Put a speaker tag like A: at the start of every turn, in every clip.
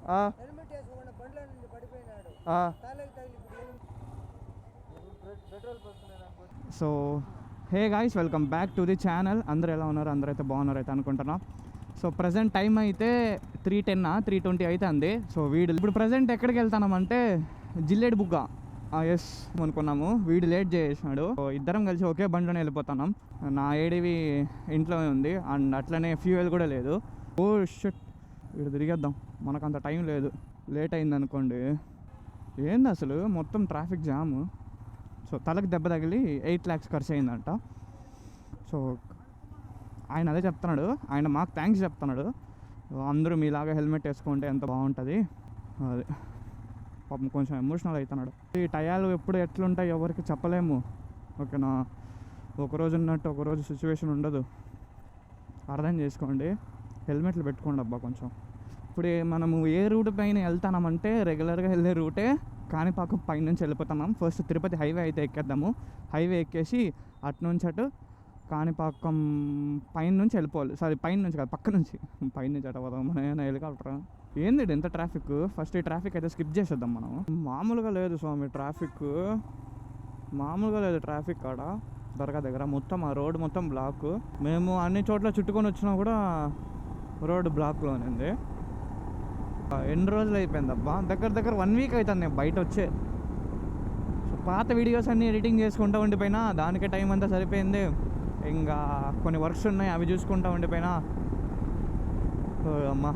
A: Helmet వేసుకోకుండా బండ్ల నుండి పడిపోయినాడు. తలకి తగిలి పెట్రోల్ పోసుకునేదానికి.
B: So hey guys, welcome back to the channel. అందరూ ఎలా ఉన్నారు? అందరూ అయితే బాగున్నారు అయితే అనుకుంటున్నా. సో ప్రజెంట్ టైం అయితే 3:20 అయితే అంది. సో వీడు ఇప్పుడు ప్రజెంట్ ఎక్కడికి వెళ్తామంటే జిల్లేడు బుగ్గ. ఎస్ అనుకున్నాము, వీడు లేట్ చేసినాడు. ఇద్దరం కలిసి ఒకే బండిలోనే వెళ్ళిపోతున్నాం. నా ఏడివి ఇంట్లోనే ఉంది అండ్ అట్లనే ఫ్యూయల్ కూడా లేదు. ఓ షిట్, వీడు తిరిగేద్దాం, మనకు అంత టైం లేదు. లేట్ అయింది అనుకోండి. ఏంది అసలు మొత్తం ట్రాఫిక్ జాము. సో తలకు దెబ్బ తగిలి 8 lakhs ఖర్చు అయిందంట. సో ఆయన అదే చెప్తున్నాడు, ఆయన మాకు థ్యాంక్స్ చెప్తున్నాడు. అందరూ మీలాగా హెల్మెట్ వేసుకుంటే ఎంత బాగుంటుంది. అదే పాపం కొంచెం ఎమోషనల్ అవుతున్నాడు. ఈ టయాలు ఎప్పుడు ఎట్లుంటాయి ఎవరికి చెప్పలేము, ఓకేనా. ఒకరోజు ఉన్నట్టు ఒకరోజు సిచ్యువేషన్ ఉండదు, అర్థం చేసుకోండి. హెల్మెట్లు పెట్టుకోండి అబ్బా కొంచెం. ఇప్పుడు మనము ఏ రూట్ పైన వెళ్తామంటే రెగ్యులర్గా వెళ్ళే రూటే కాణిపాకం పైనుంచి వెళ్ళిపోతున్నాం. ఫస్ట్ తిరుపతి హైవే అయితే ఎక్కేద్దాము. హైవే ఎక్కేసి అటునుంచి అటు కాణిపాకం పైన నుంచి వెళ్ళిపోవాలి. సారీ, పైన నుంచి కాదు, పక్క నుంచి. పైన నుంచి అటు పోదాం. మన ఏమైనా హెలికాప్టర్ ఏంది ఎంత ట్రాఫిక్. ఫస్ట్ ఈ ట్రాఫిక్ అయితే స్కిప్ చేసేద్దాం మనం. మామూలుగా లేదు స్వామి ట్రాఫిక్, మామూలుగా లేదు ట్రాఫిక్ కాడ దర్గా దగ్గర. మొత్తం ఆ రోడ్ మొత్తం బ్లాక్. మేము అన్ని చోట్ల చుట్టుకొని వచ్చినా కూడా రోడ్ బ్లాక్లోనే ఉంది. ఎన్ని రోజులు అయిపోయింది అబ్బా, దగ్గర 1 week అవుతుంది నేను బయట వచ్చే. సో పాత వీడియోస్ అన్నీ ఎడిటింగ్ చేసుకుంటూ ఉండిపోయినా, దానికే టైం అంతా సరిపోయింది. ఇంకా కొన్ని వర్క్స్ ఉన్నాయి, అవి చూసుకుంటూ ఉండిపోయినా. అమ్మా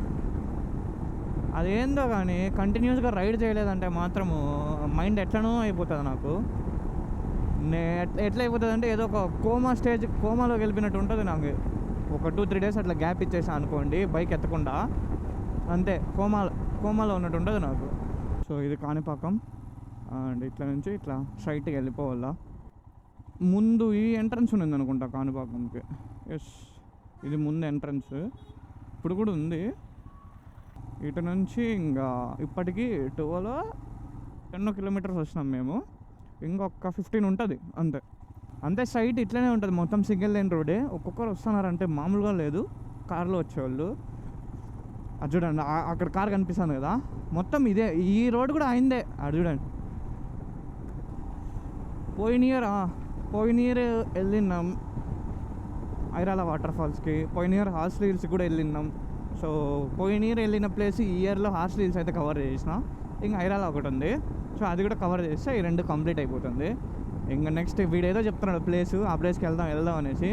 B: అదేందో కానీ కంటిన్యూస్గా రైడ్ చేయలేదంటే మాత్రము మైండ్ ఎట్లనో అయిపోతుంది నాకు. ఎట్లా అయిపోతుంది అంటే ఏదో ఒక కోమాలోకి వెళ్ళిపోయినట్టు ఉంటుంది నాకు. ఒక 2-3 days అట్లా గ్యాప్ ఇచ్చేసా అనుకోండి బైక్ ఎత్తకుండా, అంతే కోమాలో ఉన్నట్టు ఉంటుంది నాకు. సో ఇది కాణిపాకం అండ్ ఇట్లా నుంచి ఇట్లా స్ట్రైట్గా వెళ్ళిపోవాలా. ముందు ఈ ఎంట్రన్స్ ఉంది అనుకుంటా కాణిపాకంకి. ఎస్, ఇది ముందు ఎంట్రన్స్, ఇప్పుడు కూడా ఉంది. ఇటు నుంచి ఇంకా ఇప్పటికీ 12-10 kilometers వచ్చినాం మేము. ఇంకొక 15 ఉంటుంది అంతే. సైట్ ఇట్లనే ఉంటుంది, మొత్తం సింగిల్ లైన్ రోడే. ఒక్కొక్కరు వస్తున్నారంటే మామూలుగా లేదు. కార్లో వచ్చేవాళ్ళు అది చూడండి, అక్కడ కార్ కనిపిస్తుంది కదా, మొత్తం ఇదే. ఈ రోడ్ కూడా అయిందే, అది చూడండి. పోయిన ఇయర్ వెళ్ళినాం ఐరాల వాటర్ ఫాల్స్కి. పోయిన ఇయర్ హార్స్ రీల్స్ కూడా వెళ్ళినాం. సో పోయిన ఇయర్ వెళ్ళిన ప్లేస్ ఈ ఇయర్లో హార్స్ రీల్స్ అయితే కవర్ చేసిన. ఇంకా ఐరాల ఒకటి ఉంది, సో అది కూడా కవర్ చేస్తే ఈ 2 కంప్లీట్ అయిపోతుంది. ఇంకా నెక్స్ట్ వీడేదో చెప్తున్నాడు ప్లేసు, ఆ ప్లేస్కి వెళ్దాం అనేసి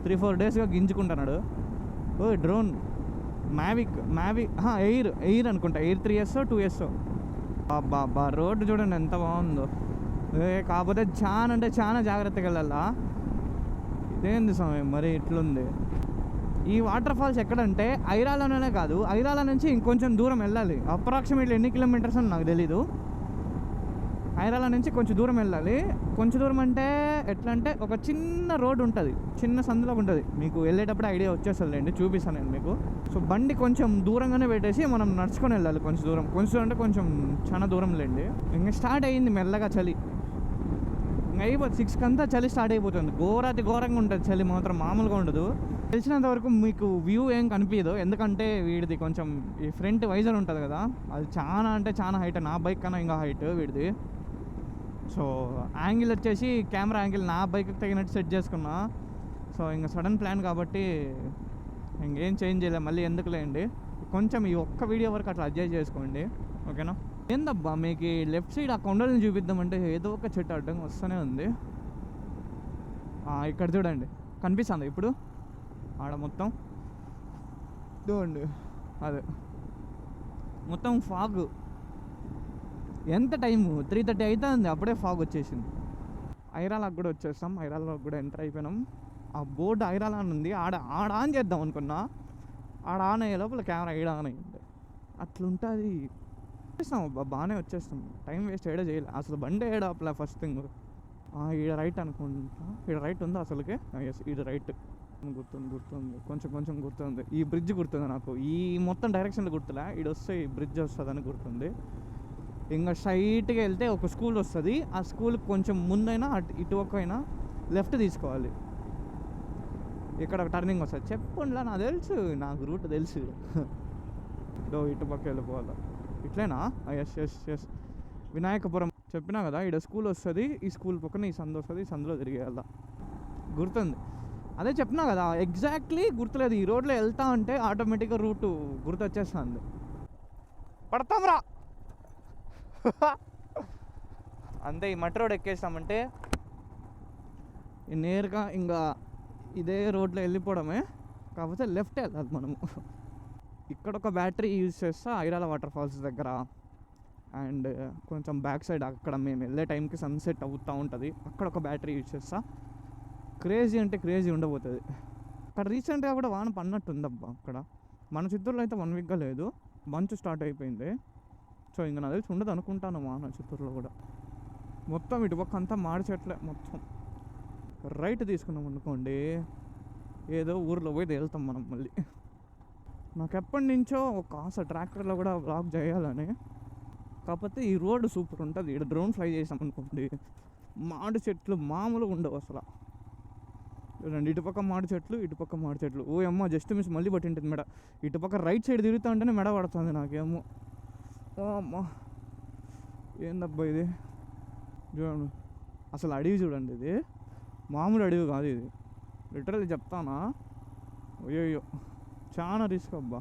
B: 3-4 daysగా గింజుకుంటున్నాడు. ఓ డ్రోన్ మ్యావిక్ ఎయిర్ అనుకుంటా, ఎయిర్ 3S 2S. బాబా రోడ్డు చూడండి ఎంత బాగుందో. కాకపోతే చాలా జాగ్రత్తగా వెళ్ళాలా. ఇదేంది సమయం మరి ఇట్లుంది. ఈ వాటర్ ఫాల్స్ ఎక్కడంటే ఐరాలలోనే కాదు, ఐరాల నుంచి ఇంకొంచెం దూరం వెళ్ళాలి. అప్రాక్సిమేట్లీ ఎన్ని కిలోమీటర్స్ అని నాకు తెలీదు. ఐరాల నుంచి కొంచెం దూరం వెళ్ళాలి. కొంచెం దూరం అంటే ఎట్లా అంటే ఒక చిన్న రోడ్ ఉంటుంది, చిన్న సందులో ఉంటుంది. మీకు వెళ్ళేటప్పుడు ఐడియా వచ్చేస్తుందండి, చూపిస్తాను నేను మీకు. సో బండి కొంచెం దూరంగానే పెట్టేసి మనం నడుచుకొని వెళ్ళాలి. కొంచెం దూరం అంటే కొంచెం చాలా దూరం లేండి. ఇంకా స్టార్ట్ అయ్యింది మెల్లగా చలి. ఇంకా అయిపోతుంది 6కి అంతా చలి స్టార్ట్ అయిపోతుంది. ఘోరంగా ఉంటుంది చలి మాత్రం, మామూలుగా ఉండదు. తెలిసినంత వరకు మీకు వ్యూ ఏం కనిపించదు, ఎందుకంటే వీడిది కొంచెం ఈ ఫ్రంట్ వైజర్ ఉంటుంది కదా, అది చాలా హైట్. నా బైక్ కన్నా ఇంకా హైట్ వీడిది. సో యాంగిల్ వచ్చేసి కెమెరా యాంగిల్ నా బైక్కి తగినట్టు సెట్ చేసుకున్నా. సో ఇంకా సడన్ ప్లాన్ కాబట్టి ఇంకేం చేంజ్ చేయలేదు. మళ్ళీ ఎందుకులేండి, కొంచెం ఈ ఒక్క వీడియో వరకు అట్లా అడ్జస్ట్ చేసుకోండి, ఓకేనా. ఏందబ్బా మీకు లెఫ్ట్ సైడ్ ఆ కొండలను చూపిద్దామంటే ఏదో ఒక చెట్టు అడ్డంగా వస్తూనే ఉంది. ఇక్కడ చూడండి కనిపిస్తుంది ఇప్పుడు, ఆడ మొత్తం చూడండి, అదే మొత్తం ఫాగ్. ఎంత టైము 3:30 అవుతుంది, అప్పుడే ఫాగ్ వచ్చేసింది. ఐరాలకు కూడా వచ్చేస్తాం, ఐరాలకు కూడా ఎంటర్ అయిపోయినాం. ఆ బోర్డు ఐరాల అని ఉంది, ఆడ ఆన్ చేద్దాం అనుకున్నా. ఆడ ఆన్ అయ్యే లోపల కెమెరా ఈడ ఆన్ అయ్యింది. అట్లుంటుంది. వచ్చేస్తాం అబ్బా, బాగానే వచ్చేస్తాం, టైం వేస్ట్ ఏడా చేయలే అసలు. బండి ఏడా అప్లా ఫస్ట్ థింగ్. ఈడ రైట్ అనుకుంటా, ఈడ రైట్ ఉందా అసలుకే? ఎస్, ఈడ రైట్. గుర్తుంది కొంచెం గుర్తుంది. ఈ బ్రిడ్జ్ గుర్తుంది నాకు, ఈ మొత్తం డైరెక్షన్లో గుర్తులే. ఈడ వస్తే ఈ బ్రిడ్జ్ వస్తుందని గుర్తుంది. ఇంకా స్ట్రైట్గా వెళ్తే ఒక స్కూల్ వస్తుంది. ఆ స్కూల్కి కొంచెం ముందైనా ఇటు అయినా లెఫ్ట్ తీసుకోవాలి. ఇక్కడ ఒక టర్నింగ్ వస్తుంది. చెప్పండిలా, నాకు తెలుసు, నాకు రూట్ తెలుసు. ఇటు పక్క వెళ్ళిపోవాలి. ఇట్లేనా? ఎస్ ఎస్ ఎస్, వినాయకపురం చెప్పినా కదా, ఇక్కడ స్కూల్ వస్తుంది, ఈ స్కూల్ పక్కన ఈ సందు వస్తుంది, ఈ సందులో తిరిగేయాల. గుర్తుంది, అదే చెప్పినా కదా, ఎగ్జాక్ట్లీ గుర్తులేదు. ఈ రోడ్లో వెళ్తా అంటే ఆటోమేటిక్గా రూటు గుర్తు వచ్చేస్తుంది. పడతాంరా అంతే. ఈ మట్టి రోడ్ ఎక్కేస్తామంటే నేరుగా ఇంకా ఇదే రోడ్లో వెళ్ళిపోవడమే, కాకపోతే లెఫ్ట్ వెళ్ళాలి మనము. ఇక్కడ ఒక బ్యాటరీ యూజ్ చేస్తా ఐరాల వాటర్ ఫాల్స్ దగ్గర, అండ్ కొంచెం బ్యాక్ సైడ్ అక్కడ మేము వెళ్ళే టైంకి సన్సెట్ అవుతూ ఉంటుంది, అక్కడ ఒక బ్యాటరీ యూజ్ చేస్తా. క్రేజీ అంటే క్రేజీ ఉండబోతుంది. అక్కడ రీసెంట్గా కూడా వాన పడినట్టుందబ్బా. అక్కడ మన చిత్తూరులో అయితే 1 వీక్గా లేదు, మంచు స్టార్ట్ అయిపోయింది. సో ఇంకా నాకు తెలిసి ఉండదు అనుకుంటాను వాన చిత్తూరులో కూడా. మొత్తం ఇటుపక్క అంతా మాడి చెట్లే మొత్తం. రైట్ తీసుకున్నాం అనుకోండి, ఏదో ఊర్లో పోయి వెళ్తాం మనం మళ్ళీ. నాకు ఎప్పటి నుంచో ఒక ఆశ ట్రాక్టర్లో కూడా బ్లాగ్ చేయాలని, కాకపోతే ఈ రోడ్డు సూపర్ ఉంటుంది. ఇక్కడ డ్రోన్ ఫ్లై చేసాం అనుకోండి, మాడి చెట్లు మామూలుగా ఉండవు అసలు. చూడండి, ఇటుపక్క మాడి చెట్లు, ఇటుపక్క మాడి చెట్లు. ఓ అమ్మ, జస్ట్ మిస్ మళ్ళీ పట్టింటుంది మెడ. ఇటుపక్క రైట్ సైడ్ తిరుగుతా ఉంటేనే మెడ పడుతుంది నాకేమో. అమ్మ ఏందబ్బా ఇది. చూడండి అసలు అడవి చూడండి, ఇది మామూలు అడవి కాదు ఇది, లిటరల్లీ చెప్తానా. అయ్యో చాలా రిస్క్ అబ్బా.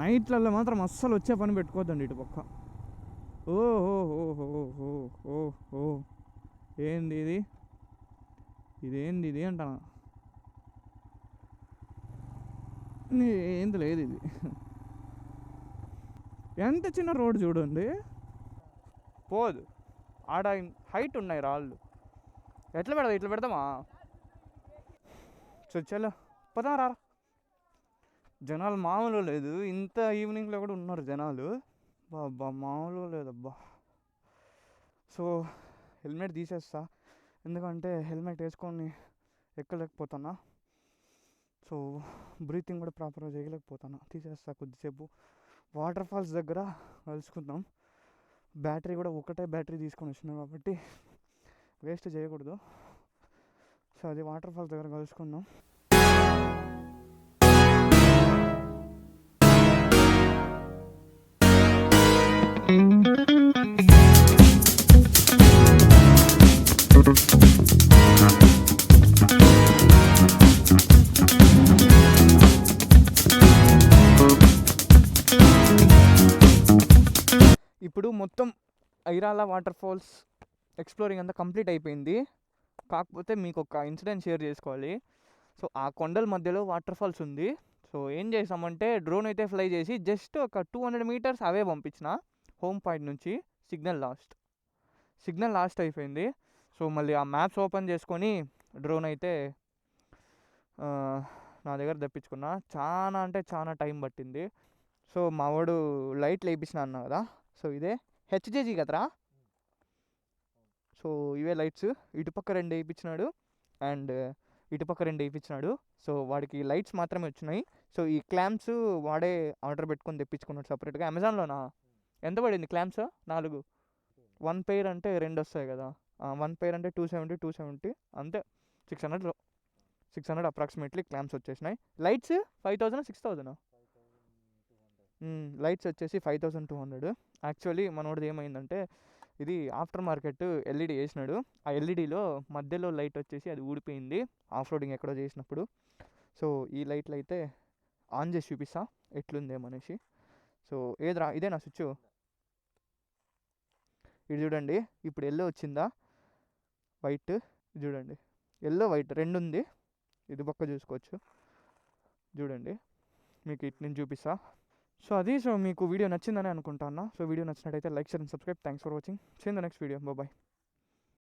B: నైట్లలో మాత్రం అస్సలు వచ్చే పని పెట్టుకోవద్దండి ఇటుపక్క. ఓహో ఏంది ఇది, ఇదేంది ఇది అంటానా, ఏంది లేదు ఇది. ఎంత చిన్న రోడ్ చూడండి, పోదు. ఆడ హైట్ ఉన్నాయి రాళ్ళు. ఎట్లా పెడదాం, ఇట్లా పెడదామా? చలో పదా రా. జనాలు మామూలు లేదు, ఇంత ఈవినింగ్లో కూడా ఉన్నారు జనాలు. బాబా మామూలు లేదబ్బా. సో హెల్మెట్ తీసేస్తా, ఎందుకంటే హెల్మెట్ వేసుకొని ఎక్కలేకపోతున్నా. సో బ్రీతింగ్ కూడా ప్రాపర్గా చేయలేకపోతున్నా. తీసేస్తా కొద్దిసేపు. వాటర్ ఫాల్స్ దగ్గర కలుసుకుందాం. బ్యాటరీ కూడా ఒకటే బ్యాటరీ తీసుకొని వచ్చినాం కాబట్టి వేస్ట్ చేయకూడదు. సో అది వాటర్ ఫాల్స్ దగ్గర కలుసుకుందాం. ఇప్పుడు మొత్తం ఐరాల వాటర్ ఫాల్స్ ఎక్స్ప్లోరింగ్ అంతా కంప్లీట్ అయిపోయింది. కాకపోతే మీకు ఒక ఇన్సిడెంట్ షేర్ చేసుకోవాలి. సో ఆ కొండల మధ్యలో వాటర్ ఫాల్స్ ఉంది. సో ఏం చేసామంటే డ్రోన్ అయితే ఫ్లై చేసి జస్ట్ ఒక 200 మీటర్స్ అవే పంపించిన హోమ్ పాయింట్ నుంచి. సిగ్నల్ లాస్ట్ అయిపోయింది. సో మళ్ళీ ఆ మ్యాప్స్ ఓపెన్ చేసుకొని డ్రోన్ అయితే నా దగ్గర తెప్పించుకున్నా. చాలా అంటే చాలా టైం పట్టింది. సో మా వాడు లైట్లు వేయించిన అన్నా కదా, సో ఇదే హెచ్జేజీ కదరా. సో ఇవే లైట్స్, ఇటుపక్క 2 వేయించినాడు అండ్ ఇటుపక్క 2 వేయించినాడు. సో వాడికి లైట్స్ మాత్రమే వచ్చినాయి. సో ఈ క్లాంప్స్ వాడే ఆర్డర్ పెట్టుకొని తెప్పించుకున్నాడు సపరేట్గా. అమెజాన్లోనా ఎంత పడింది క్లాంప్స్? 4. 1 పెయిర్ అంటే 2 వస్తాయి కదా. 1 పెయిర్ అంటే 270 అంతే. 600 అప్రాక్సిమేట్లీ క్లాంప్స్ వచ్చేసినాయి. లైట్స్ 5000 6000. లైట్స్ వచ్చేసి 5200. యాక్చువల్లీ మనోడిది ఏమైందంటే ఇది ఆఫ్టర్ మార్కెట్ ఎల్ఈడి వేసినాడు. ఆ ఎల్ఈడిలో మధ్యలో లైట్ వచ్చేసి అది ఊడిపోయింది ఆఫ్ రోడింగ్ ఎక్కడో చేసినప్పుడు. సో ఈ లైట్లు అయితే ఆన్ చేసి చూపిస్తా ఎట్లుందేమనేసి. సో ఏదిరా ఇదే నా స్విచ్. ఇది చూడండి, ఇప్పుడు ఎల్లో వచ్చిందా, వైట్. చూడండి ఎల్లో వైట్ 2 ఉంది. ఇది పక్క చూసుకోవచ్చు చూడండి, మీకు ఇటు నేను చూపిస్తా. సో అది. సో మీకు వీడియో నచ్చిందని అనుకుంటాను. సో వీడియో నచ్చినట్టయితే like, share and subscribe. Thanks for watching. See in the next video. Bye.